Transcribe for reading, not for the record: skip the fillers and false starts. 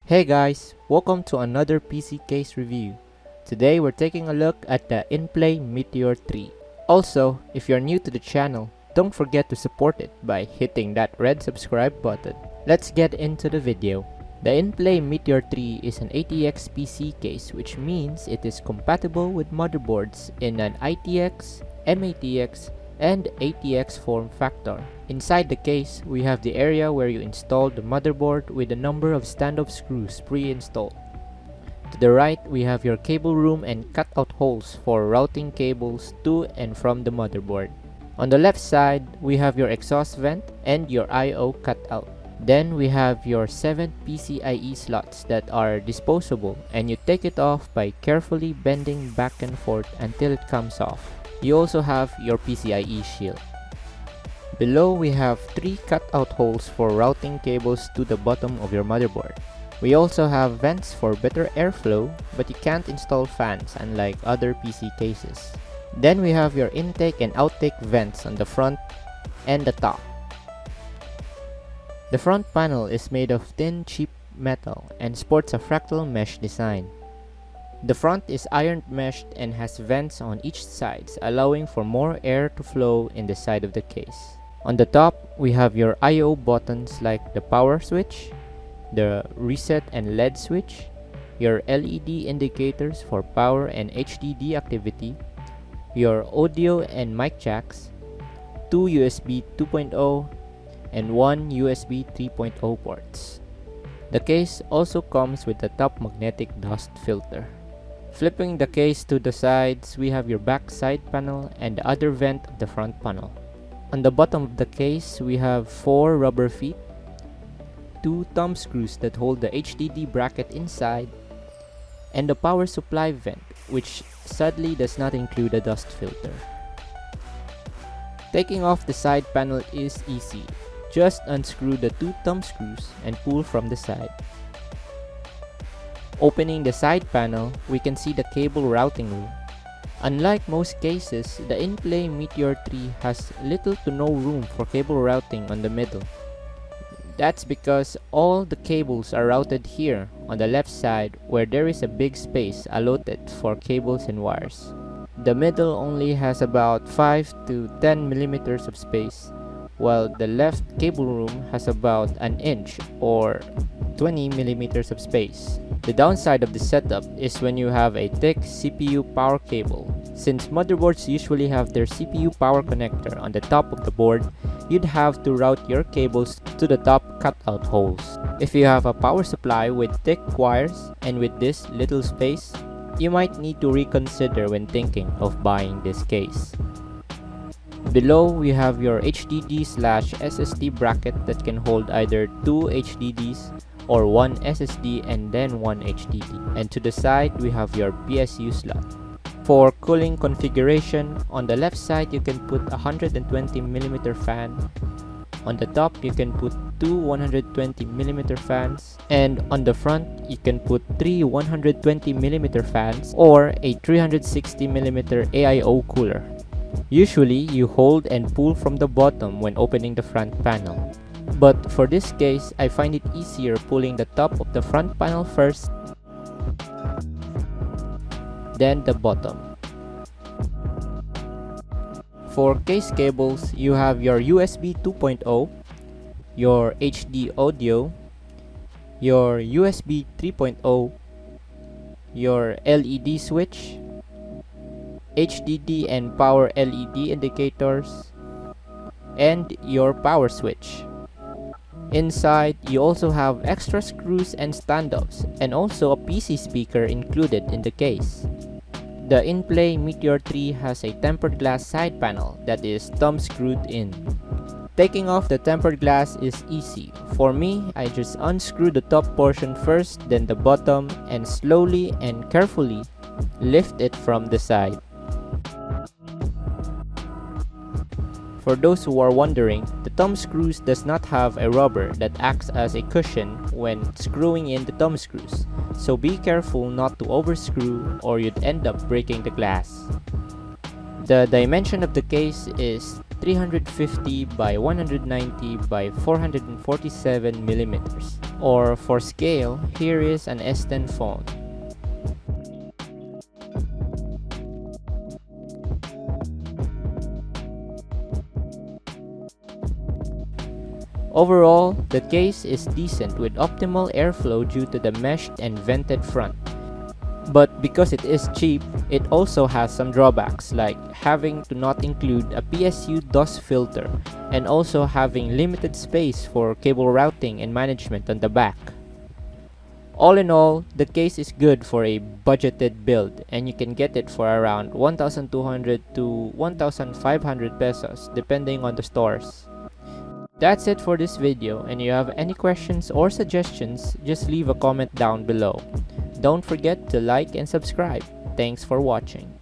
Hey guys, welcome to another PC case review. Today we're taking a look at the Inplay Meteor 3. Also, if you're new to the channel, don't forget to support it by hitting that red subscribe button. Let's get into the video. The Inplay Meteor 3 is an ATX PC case, which means it is compatible with motherboards in an ITX, MATX, and ATX form factor. Inside the case, we have the area where you install the motherboard with a number of stand-up screws pre-installed. To the right, we have your cable room and cutout holes for routing cables to and from the motherboard. On the left side, we have your exhaust vent and your I/O cutout. Then we have your 7 PCIe slots that are disposable, and you take it off by carefully bending back and forth until it comes off. You also have your PCIe shield. Below, we have 3 cutout holes for routing cables to the bottom of your motherboard. We also have vents for better airflow, but you can't install fans unlike other PC cases. Then we have your intake and outtake vents on the front and the top. The front panel is made of thin cheap metal and sports a fractal mesh design. The front is iron meshed and has vents on each side, allowing for more air to flow in the side of the case. On the top, we have your I/O buttons like the power switch, the reset and LED switch, your LED indicators for power and HDD activity, your audio and mic jacks, 2 USB 2.0, and 1 USB 3.0 ports. The case also comes with a top magnetic dust filter. Flipping the case to the sides, we have your back side panel and the other vent of the front panel. On the bottom of the case, we have 4 rubber feet, 2 thumb screws that hold the HDD bracket inside, and the power supply vent, which sadly does not include a dust filter. Taking off the side panel is easy. Just unscrew the 2 thumb screws and pull from the side. Opening the side panel, we can see the cable routing room. Unlike most cases, the Inplay Meteor 3 has little to no room for cable routing on the middle. That's because all the cables are routed here on the left side, where there is a big space allotted for cables and wires. The middle only has about 5 to 10 millimeters of space, while the left cable room has about an inch or 20 millimeters of space. The downside of the setup is when you have a thick CPU power cable. Since motherboards usually have their CPU power connector on the top of the board, you'd have to route your cables to the top cutout holes. If you have a power supply with thick wires and with this little space, you might need to reconsider when thinking of buying this case. Below, we have your HDD/SSD bracket that can hold either 2 HDDs or 1 SSD and then 1 HDD. And to the side, we have your PSU slot. For cooling configuration, on the left side you can put a 120mm fan. On the top, you can put 2 120mm fans, and on the front, you can put 3 120mm fans or a 360mm AIO cooler. Usually, you hold and pull from the bottom when opening the front panel. But for this case, I find it easier pulling the top of the front panel first, then the bottom. For case cables, you have your USB 2.0, your HD audio, your USB 3.0, your LED switch, HDD and power LED indicators, and your power switch. Inside, you also have extra screws and stand-ups, and also a PC speaker included in the case. The Inplay Meteor 3 has a tempered glass side panel that is thumb screwed in. Taking off the tempered glass is easy. For me, I just unscrew the top portion first, then the bottom, and slowly and carefully lift it from the side. For those who are wondering, the thumb screws does not have a rubber that acts as a cushion when screwing in the thumb screws, so be careful not to overscrew or you'd end up breaking the glass. The dimension of the case is 350 by 190 by 447 millimeters. Or for scale, here is an S10 phone. Overall, the case is decent with optimal airflow due to the meshed and vented front. But because it is cheap, it also has some drawbacks like having to not include a PSU DOS filter and also having limited space for cable routing and management on the back. All in all, the case is good for a budgeted build and you can get it for around 1,200 to 1,500 pesos depending on the stores. That's it for this video, and if you have any questions or suggestions, just leave a comment down below. Don't forget to like and subscribe. Thanks for watching.